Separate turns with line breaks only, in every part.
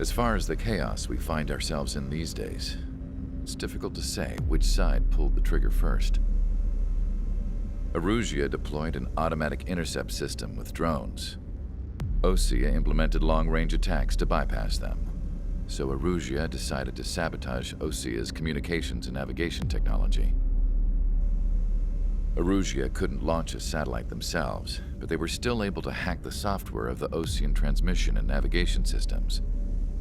As far as the chaos we find ourselves in these days, it's difficult to say which side pulled the trigger first. Erusea deployed an automatic intercept system with drones. Osea implemented long-range attacks to bypass them. So Erusea decided to sabotage Osea's communications and navigation technology. Erusea couldn't launch a satellite themselves, but they were still able to hack the software of the Osean transmission and navigation systems.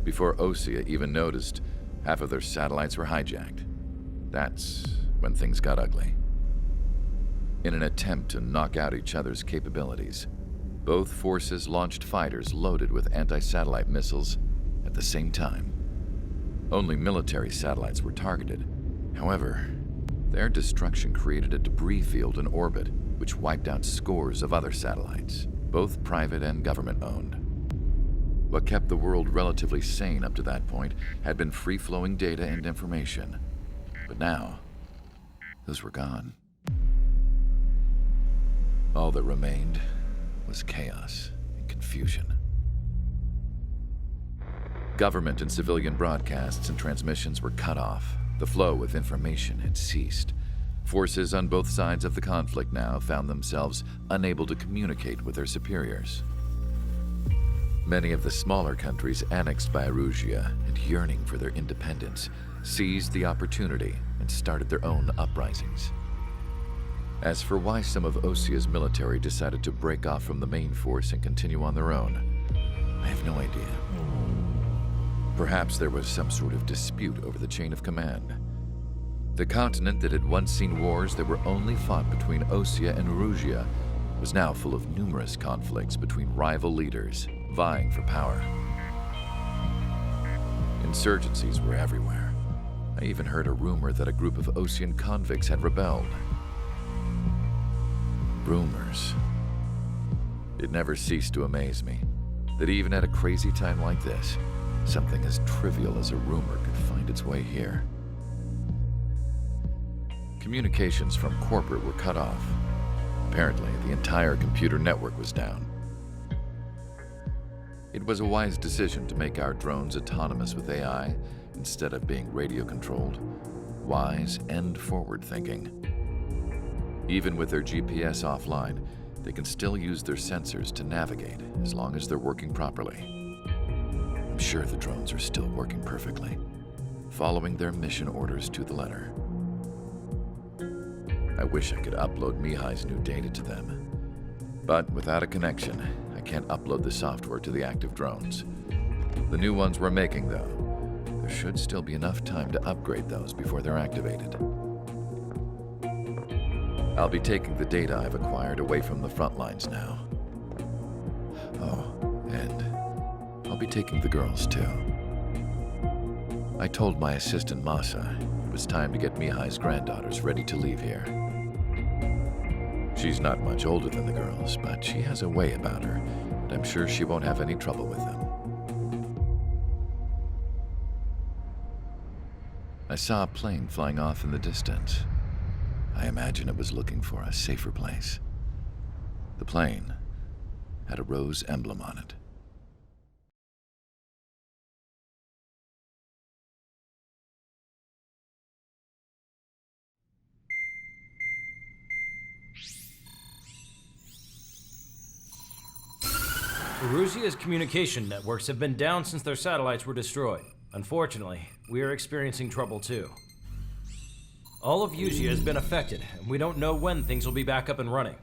Before Osea even noticed, half of their satellites were hijacked. That's when things got ugly. In an attempt to knock out each other's capabilities, both forces launched fighters loaded with anti-satellite missiles at the same time. Only military satellites were targeted. However, their destruction created a debris field in orbit, which wiped out scores of other satellites, both private and government-owned. What kept the world relatively sane up to that point had been free-flowing data and information. But now, those were gone. All that remained was chaos and confusion. Government and civilian broadcasts and transmissions were cut off. The flow of information had ceased. Forces on both sides of the conflict now found themselves unable to communicate with their superiors. Many of the smaller countries annexed by Erusea and yearning for their independence seized the opportunity and started their own uprisings. As for why some of Osea's military decided to break off from the main force and continue on their own, I have no idea. Perhaps there was some sort of dispute over the chain of command. The continent that had once seen wars that were only fought between Osea and Erusea was now full of numerous conflicts between rival leaders vying for power. Insurgencies were everywhere. I even heard a rumor that a group of Osean convicts had rebelled. Rumors. It never ceased to amaze me that even at a crazy time like this, something as trivial as a rumor could find its way here. Communications from corporate were cut off. Apparently, the entire computer network was down. It was a wise decision to make our drones autonomous with AI instead of being radio-controlled. Wise and forward-thinking. Even with their GPS offline, they can still use their sensors to navigate as long as they're working properly. I'm sure the drones are still working perfectly, following their mission orders to the letter. I wish I could upload Mihai's new data to them. But without a connection, I can't upload the software to the active drones. The new ones we're making, though, there should still be enough time to upgrade those before they're activated. I'll be taking the data I've acquired away from the front lines now. Oh, and I'll be taking the girls, too. I told my assistant Masa it was time to get Mihai's granddaughters ready to leave here. She's not much older than the girls, but she has a way about her, and I'm sure she won't have any trouble with them. I saw a plane flying off in the distance. I imagine it was looking for a safer place. The plane had a rose emblem on it.
Erusea's communication networks have been down since their satellites were destroyed. Unfortunately, we are experiencing trouble too. All of Usea has been affected, and we don't know when things will be back up and running.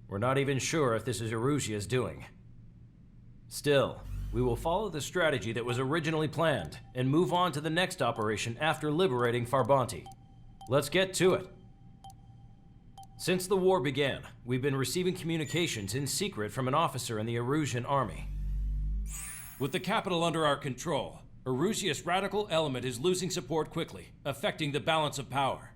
We're not even sure if this is Erusea's doing. Still, we will follow the strategy that was originally planned and move on to the next operation after liberating Farbanti. Let's get to it. Since the war began, we've been receiving communications in secret from an officer in the Erusean army.
With the capital under our control, Erusea's radical element is losing support quickly, affecting the balance of power.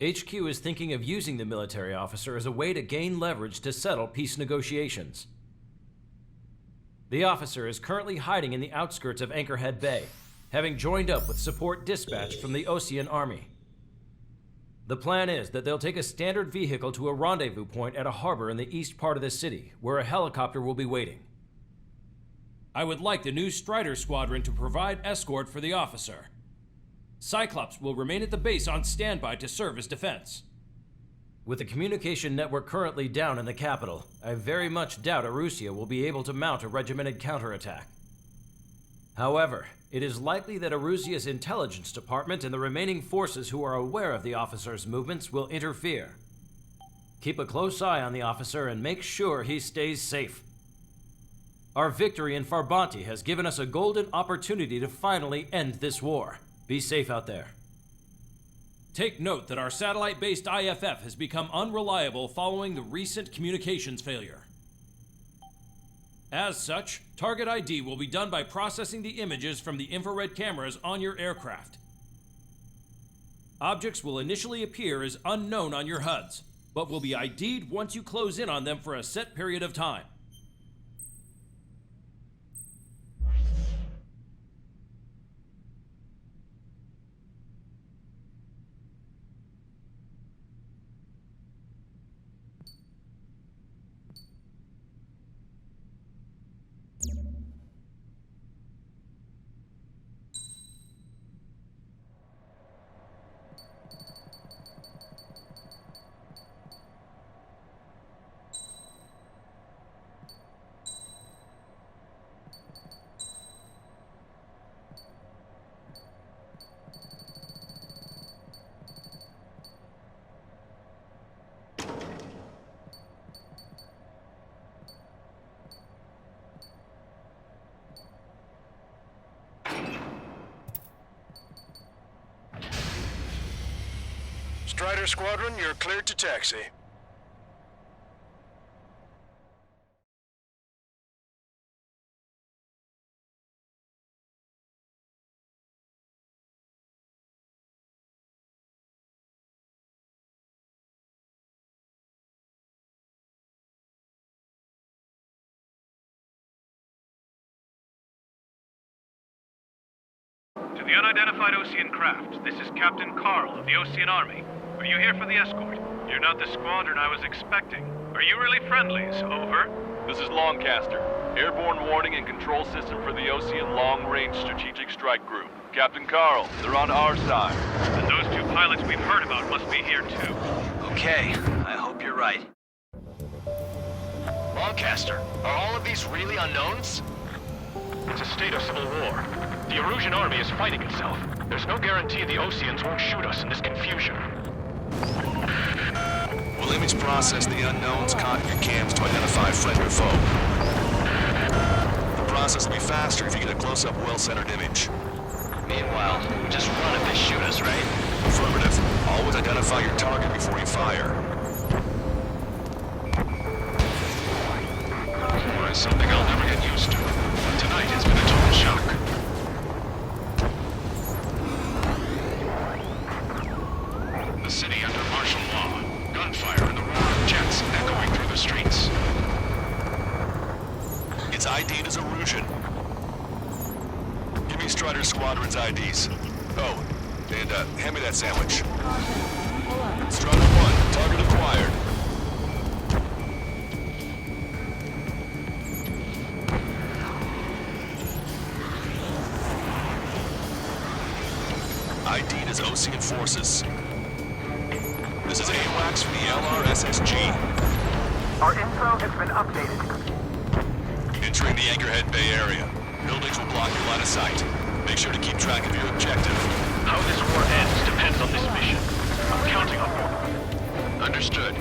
HQ is thinking of using the military officer as a way to gain leverage to settle peace negotiations. The officer is currently hiding in the outskirts of Anchorhead Bay, having joined up with support dispatched from the Osean army. The plan is that they'll take a standard vehicle to a rendezvous point at a harbor in the east part of the city, where a helicopter will be waiting.
I would like the new Strider Squadron to provide escort for the officer. Cyclops will remain at the base on standby to serve as defense.
With the communication network currently down in the capital, I very much doubt Erusea will be able to mount a regimented counterattack. However, it is likely that Erusea's intelligence department and the remaining forces who are aware of the officer's movements will interfere. Keep a close eye on the officer and make sure he stays safe. Our victory in Labarthe has given us a golden opportunity to finally end this war. Be safe out there.
Take note that our satellite-based IFF has become unreliable following the recent communications failure. As such, target ID will be done by processing the images from the infrared cameras on your aircraft. Objects will initially appear as unknown on your HUDs, but will be ID'd once you close in on them for a set period of time.
Strider Squadron, you're cleared to taxi.
To the unidentified Osean craft, this is Captain Carl of the Osean Army. Are you here for the escort? You're not the squadron I was expecting. Are you really friendlies? Over.
This is Longcaster. Airborne warning and control system for the Osean Long-Range Strategic Strike Group. Captain Carl, they're on our side.
And those two pilots we've heard about must be here too.
Okay, I hope you're right. Longcaster, are all of these really unknowns?
It's a state of civil war. The Erusean army is fighting itself. There's no guarantee the Oseans won't shoot us in this confusion.
We'll image process the unknowns caught in your cams to identify friend or foe. The process will be faster if you get a close-up, well-centered image.
Meanwhile, just run if they shoot us, right?
Affirmative. Always identify your target before you fire. War is something I'll never get used to. Tonight has been a total shock. The city under martial law. Gunfire and the roar of jets echoing through the streets. It's ID'd as Erusean. Give me Strider Squadron's IDs. Oh, and hand me that sandwich. Strider 1, target acquired. ID'd as Osean forces. This is AWACS from the LRSSG.
Our info has been updated.
Entering the Anchorhead Bay area. Buildings will block your line of sight. Make sure to keep track of your objective.
How this war ends depends on this mission. I'm counting on you.
Understood.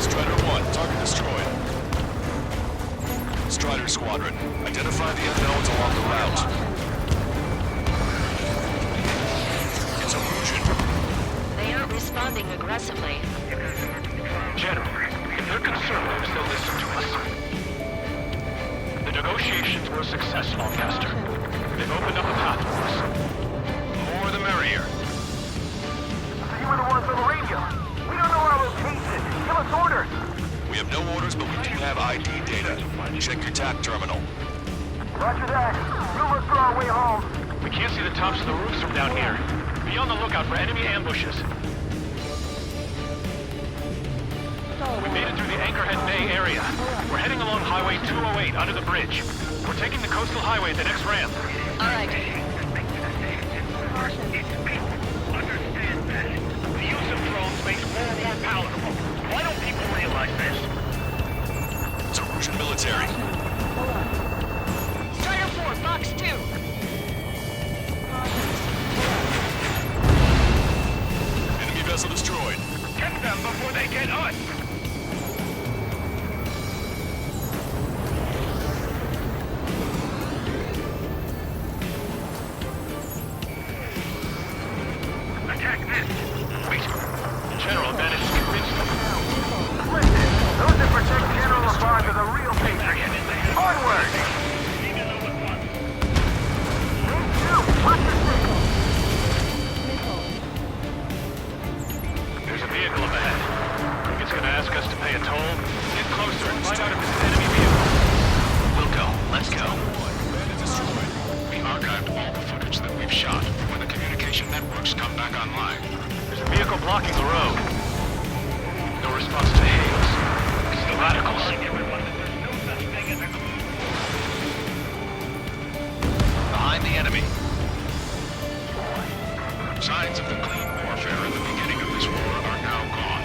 Strider 1, target destroyed. Strider Squadron, identify the unknowns along the route. It's Erusean.
They aren't responding aggressively.
General, if they're conservatives, they'll listen to us. The negotiations were a success, Longcaster. They've opened up a path for us. More the merrier.
So you were the ones on the radio. We don't know our location. Give us orders.
We have no orders, but we do have ID data. Check your TAC terminal.
Roger that. We'll look for our way home.
We can't see the tops of the roofs from down here. Be on the lookout for enemy ambushes. We made it through the Anchorhead Bay area. We're heading along Highway 208 under the bridge. We're taking the coastal highway at the next ramp.
All right.
Understand that. The use of drones makes war more palatable. Why don't people realize this?
It's Erusean military.
Strider 4, Box 2.
Enemy vessel destroyed.
Get them before they get us! Attack this!
Wait. General managed to convince them.
Listen, those that protect General Labarthe are the real patriots. Onward! Watch your six!
There's a vehicle up ahead. Think it's gonna ask us to pay a toll? Get closer and find out if it's an enemy vehicle.
We'll go. Let's go.
We archived all the footage that we've shot when the communication networks come back online.
There's a vehicle blocking the road. No response to hails. It's the radicals.
Behind the enemy.
Signs of the clean warfare at the beginning of this war are now gone.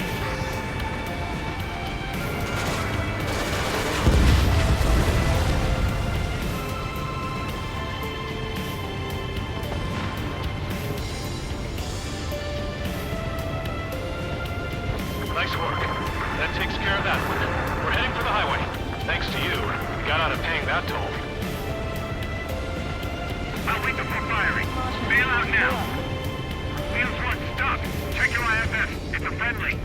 Nice work. That takes care of that one. We're heading for the highway. Thanks to you, we got out of paying that toll.
I'll wait for firing. Bail out now. Wheels 1, stop. Check your IFS. It's a friendly.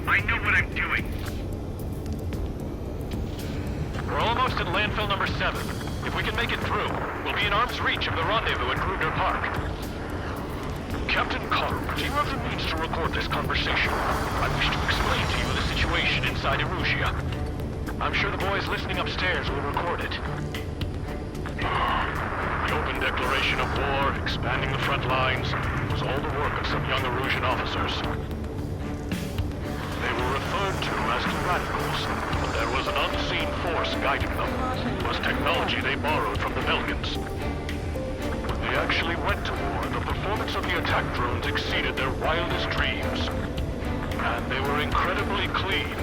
I know what I'm doing.
We're almost at landfill number 7. If we can make it through, we'll be in arm's reach of the rendezvous at Gruner Park. Captain Carl, do you have the means to record this conversation? I wish to explain to you the situation inside Erusean. I'm sure the boys listening upstairs will record it. The open declaration of war, expanding the front lines, was all the work of some young Erusean officers. They were referred to as the radicals, but there was an unseen force guiding them. It was technology they borrowed from the Belgians. When they actually went to war, the performance of the attack drones exceeded their wildest dreams. And they were incredibly clean,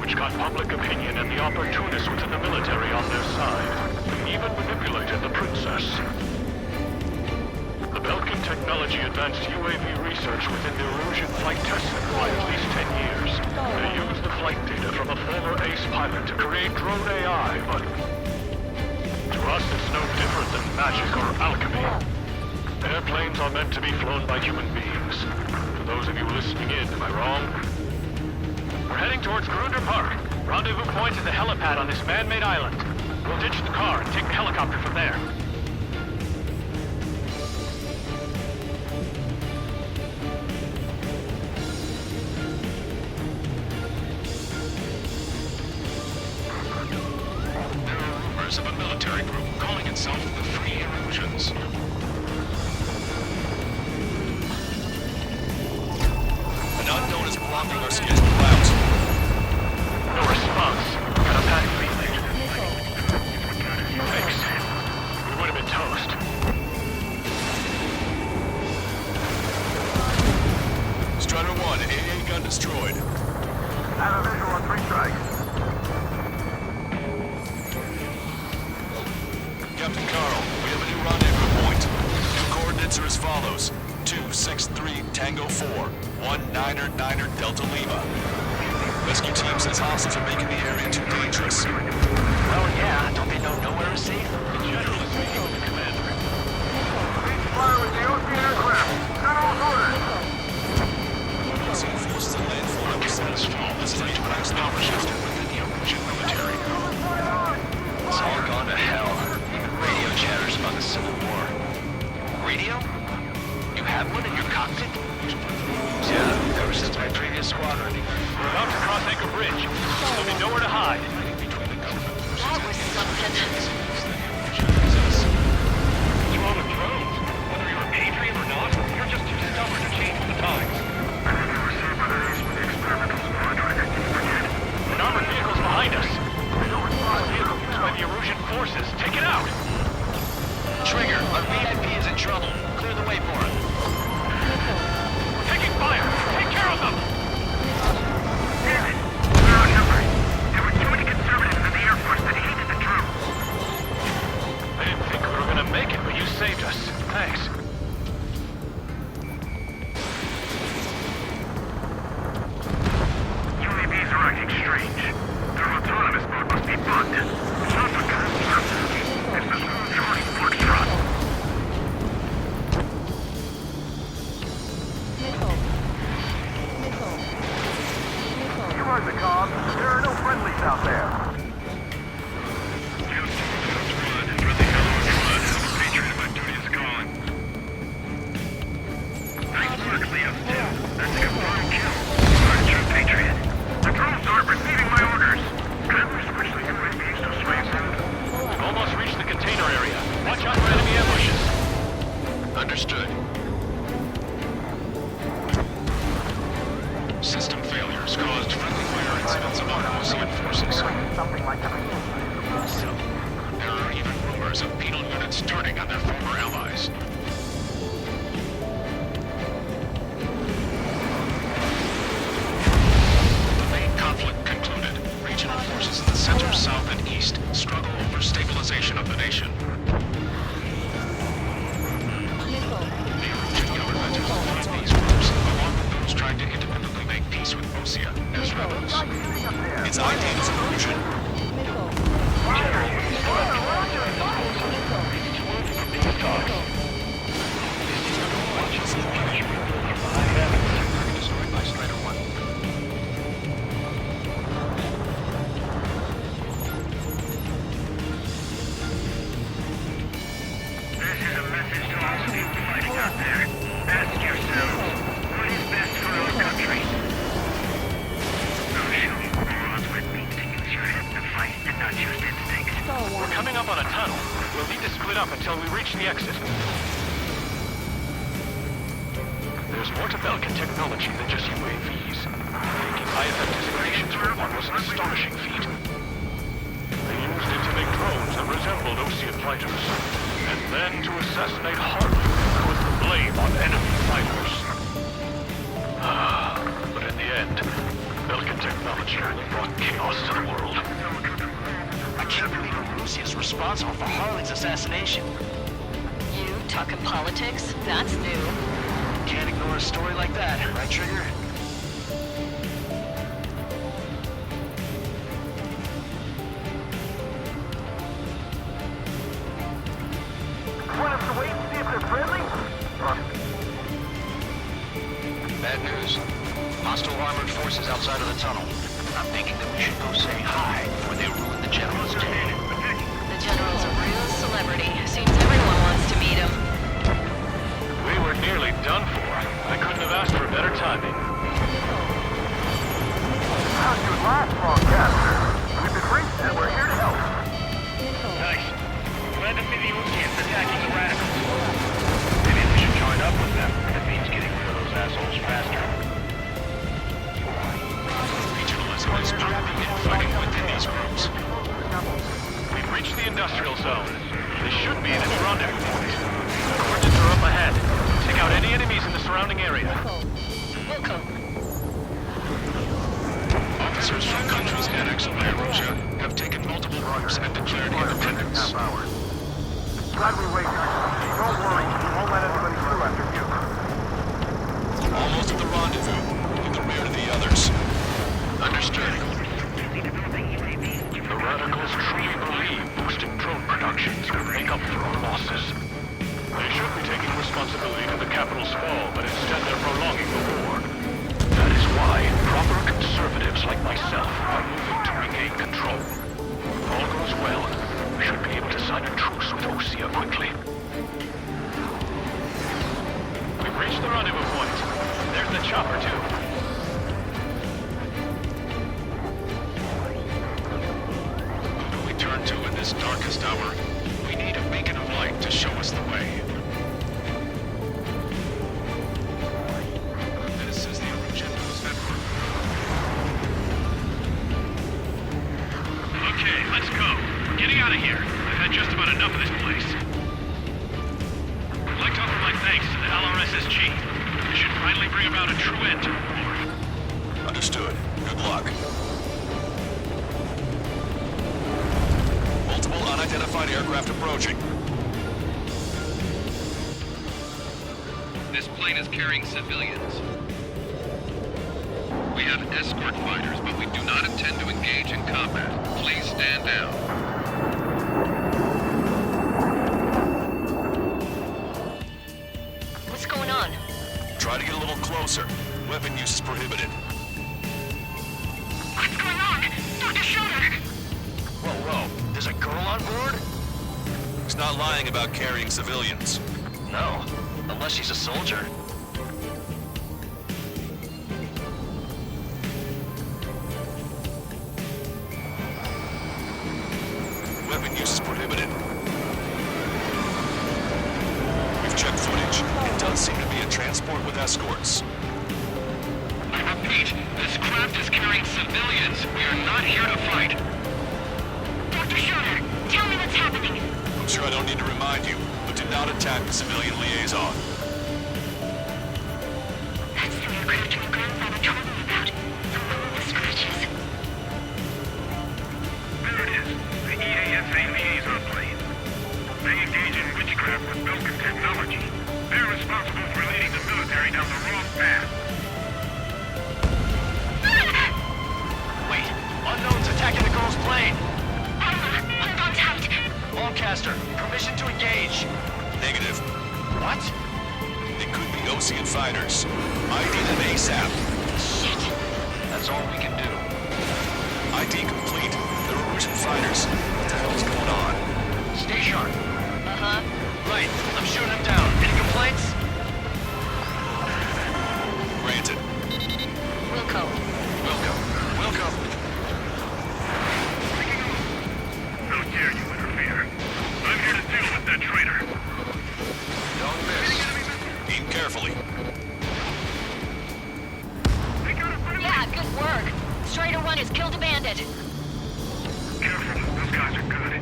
which got public opinion and the opportunists within the military on their side. They even manipulated the princess. The Belgian technology advanced UAV research within the Erusean flight test center by at least 10 years. They used the flight data from a former ace pilot to create drone AI, but to us it's no different than magic or alchemy. Airplanes are meant to be flown by human beings. For those of you listening in, am I wrong? We're heading towards Gruner Park. Rendezvous point is the helipad on this man-made island. We'll ditch the car and take the helicopter from there.
There are rumors of a military group calling itself the Free Eruseans. An unknown is blocking our scheduled route.
No response. Got a bad feeling. Thanks. We would have been toast.
Strider 1, AA gun destroyed.
Have a visual on 3 strikes.
Captain Carl, we have a new rendezvous point. New coordinates are as follows. 263 Tango 4, 19er Delta Lima. Rescue team says hostiles are making the area too dangerous.
Well, yeah. Don't they know nowhere is safe?
The general is speaking with the commander.
Fire with the Osea aircraft. General's orders.
Seeing forces at landfall never satisfied. This is a direct operation within the Erusean military.
It's all gone to hell. Even radio chatters about the Civil War. Radio? You have one in your cockpit? Yeah, ever since my previous squadron.
We're about to cross Anchor Bridge. There'll be nowhere to hide.
That was something.
What's wrong with drones? Whether you're a patriot or not, you're just too stubborn to change with the times.
I think they were saved by their ace with the experimental squad trying to keep
Understood. System failures caused friendly fire incidents among Osean forces. So, there are even rumors of penal units turning on their former allies. The main conflict concluded. Regional forces in the center, south, and east struggle over stabilization of the nation. The Erusean government has these groups, along with those trying to independently make peace with Osea as rebels.
Its ID is Erusean.
Destroyed by Strider 1.
This is a message to all of you fighting out there. Ask yourselves, what is best for our country? I'll show you morons what it means to use your head to fight and not just instincts.
We're coming up on a tunnel. We'll need to split up until we reach the exit. There's more to Belkin technology than just UAVs. Making high-effect designations for one was an astonishing feat. They used it to make drones that resembled Osean fighters, and then to assassinate Harley and put the blame on enemy fighters. But in the end, Belkin technology only brought chaos to the world.
I can't believe Erusean is responsible for Harley's assassination.
You talking politics? That's new.
Can't ignore a story like that, right, Trigger?
Want us to wait and see if they're friendly?
Bad news. Hostile armored forces outside of the tunnel. I'm thinking that we should go say hi before they ruin the General's day.
The General's a real celebrity. Seems everyone wants to meet him.
We were nearly done for. I couldn't have asked for better timing.
How's your last broadcaster? We've been reached and we're here to help. Nice. Glad to see the Eruseans attacking the radicals. Maybe we should join up with them. That means getting rid of those assholes faster.
Regionalism is popping and fighting within these groups.
We've reached the industrial zone. This should be this rendezvous point. Coordinates are up ahead. Take out any enemies in the surrounding area.
Welcome.
Officers from countries annexed by Erusea have taken multiple routes and declared independence.
Glad we waited. Don't worry, we won't let anybody through after you.
Almost at the rendezvous. In the rear of the others.
Understood.
The radicals truly believe boosting drone productions will make up for our losses. They should be taking responsibility for the capital's fall, but instead they're prolonging the war. That is why proper conservatives like myself are moving to regain control. If all goes well, we should be able to sign a truce with Osea quickly. We've reached the rendezvous point. There's the chopper, too.
Who do we turn to in this darkest hour? We need a beacon of light to show us the way. This is the Erusean News Network.
Okay, let's go. We're getting out of here. I've had just about enough of this place. I'd like to offer my thanks to the LRSSG. This should finally bring about a true end to the war.
Understood. Good luck. Multiple unidentified aircraft approaching.
This plane is carrying civilians. We have escort fighters, but we do not intend to engage in combat. Please stand down.
What's going on?
Try to get a little closer. Weapon use is prohibited.
What's going on? Dr. Schroeder!
Whoa. There's a girl on board?
He's not lying about carrying civilians.
No. Unless she's a soldier.
Weapon use is prohibited. We've checked footage. escorts.
I repeat, this craft is carrying civilians. We are not here to fight.
Dr. Schroeder, tell me what's happening.
I'm sure I don't need to remind you, but do not attack the civilian liaison.
That's the aircraft my grandfather told me about. The one with the scratches.
There it is. The EASA liaison plane. They engage in witchcraft with broken technology. They're responsible for leading the military down the wrong path.
Wait, unknown's attacking the girl's plane.
Hold on tight.
Lancaster, permission to engage.
Negative.
What?
It could be Osean fighters. ID them ASAP.
Shit.
That's all we can do.
ID complete. They're Erusean fighters. What the hell's going on?
Stay sharp.
Uh-huh.
Right, I'm shooting him down. Any complaints?
Granted.
Wilco.
Welcome.
How dare you interfere? I'm here to deal with that traitor.
Don't miss.
Aim carefully.
Yeah, good work. Strider 1 has killed a bandit.
Careful, those guys are good.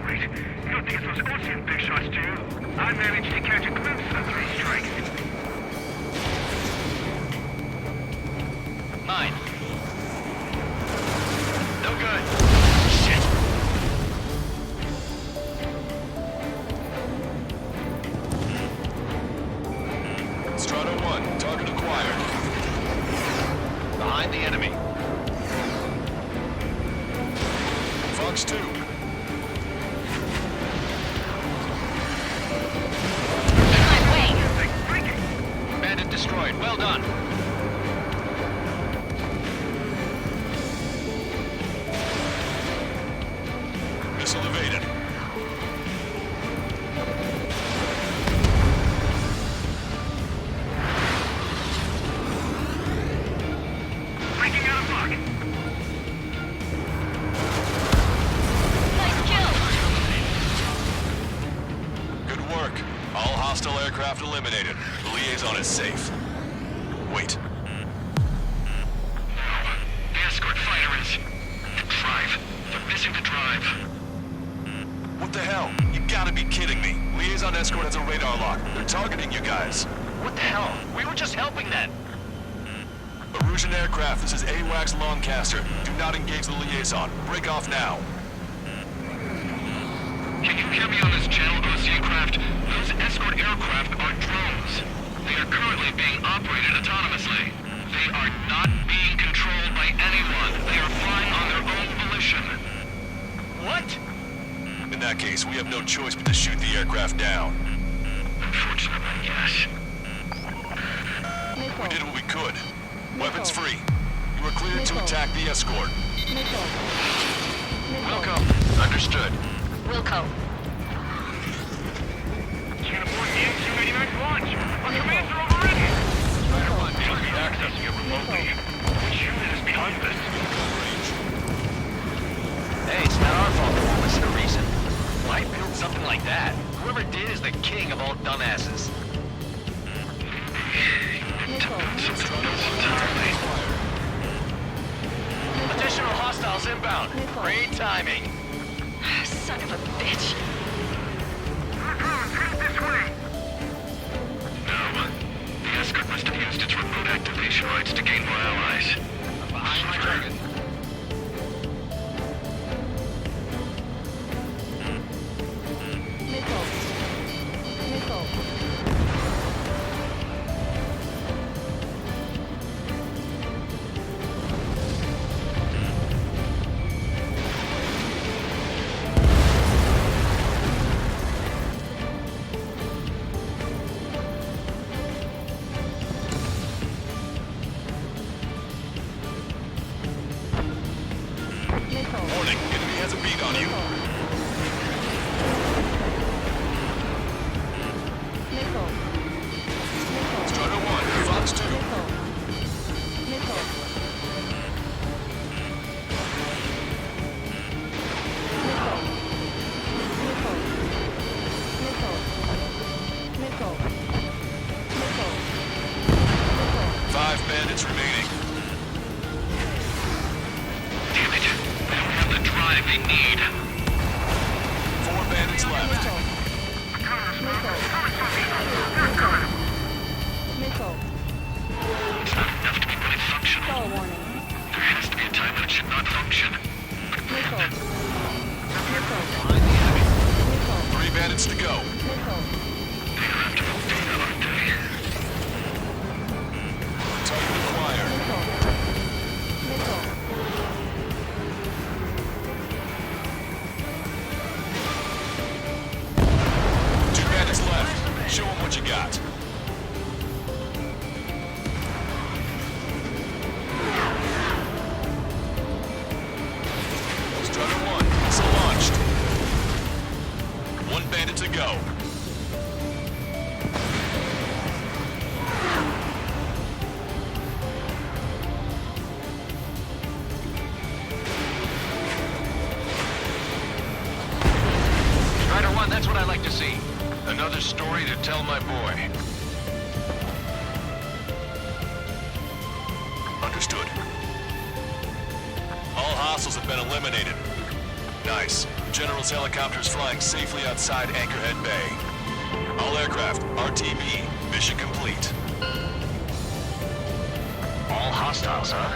Wait, you don't think it's those Osean big shots, do you? I managed to catch a glimpse of 3 strikes.
Mine. No good. Shit.
Strata 1, target acquired.
Behind the enemy.
Fox 2.
In my way.
Bandit destroyed. Well done.
Missile evaded.
Breaking out of luck.
Nice kill.
Good work. All hostile aircraft eliminated. The liaison is safe. Wait.
The escort fighter is... the drive. They're missing the drive.
What the hell? You gotta be kidding me. Liaison escort has a radar lock. They're targeting you guys.
What the hell? We were just helping them.
Erusean aircraft, this is AWACS Lancaster. Do not engage the liaison. Break off now.
Can you hear me on this channel, Osea craft? Those escort aircraft are drones. They are currently being operated autonomously. They are not being controlled by anyone. They are flying on their own volition.
What?
In that case, we have no choice but to shoot the aircraft down.
Unfortunately, yes.
We did what we could. Weapons free. You are cleared to attack the escort.
Welcome. Understood.
Wilco.
Can't abort the MQ-89 launch. Our commands are overridden.
Strider 1,
Must be accessing it remotely. Which unit is behind this?
Hey, it's not our fault they won't listen to reason. Why build something like that? Whoever did is the king of all dumbasses. Additional hostiles inbound. Great timing.
Son of a bitch.
Headed this way.
No. The escort must have used its remote activation rights to gain more allies.
I'm behind my target.
bandits remaining.
Damn it. They don't have the drive they need.
4 bandits left.
It's not enough to be fully functional. There has to be a time when it should not function.
3 bandits to go.
They have to move data, aren't they?
Target acquired. Two bandits left. Show them what you got. Strider 1, missile launched. 1 bandit to go.
Strider 1, that's what I like to see. Another story to tell my boy.
Understood. All hostiles have been eliminated. Nice. The General's helicopter is flying safely outside Anchorhead Bay. All aircraft, RTB, mission complete.
All hostiles, huh?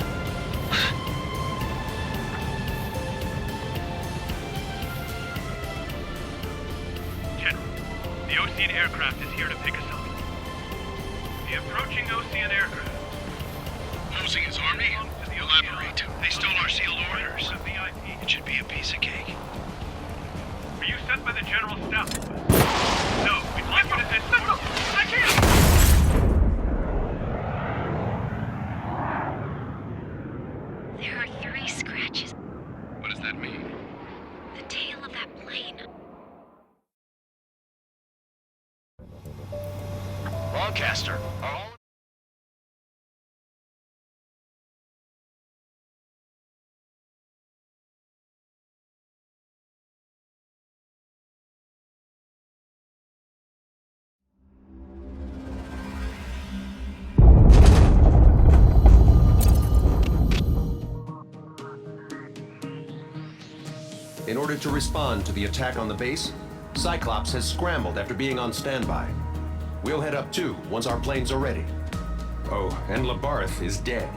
General, the Osean aircraft is here to pick us up. The approaching Osean aircraft.
Losing his army? Elaborate. They stole our sealed orders.
The VIP.
It should be a piece of cake.
Were you sent by the General's staff? No, we can't put it in. I can't!
There are 3 scratches.
What does that mean?
The tail of that plane.
Broadcaster, are all...
In order to respond to the attack on the base, Cyclops has scrambled after being on standby. We'll head up too, once our planes are ready. Oh, and Labarthe is dead.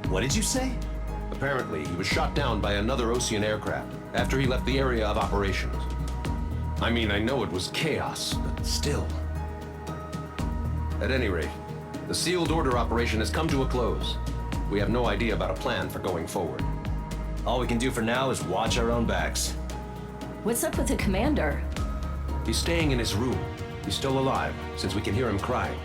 What did you say?
Apparently, he was shot down by another Osean aircraft after he left the area of operations. I mean, I know it was chaos, but still. At any rate, the sealed order operation has come to a close. We have no idea about a plan for going forward.
All we can do for now is watch our own backs.
What's up with the commander?
He's staying in his room. He's still alive, since we can hear him crying.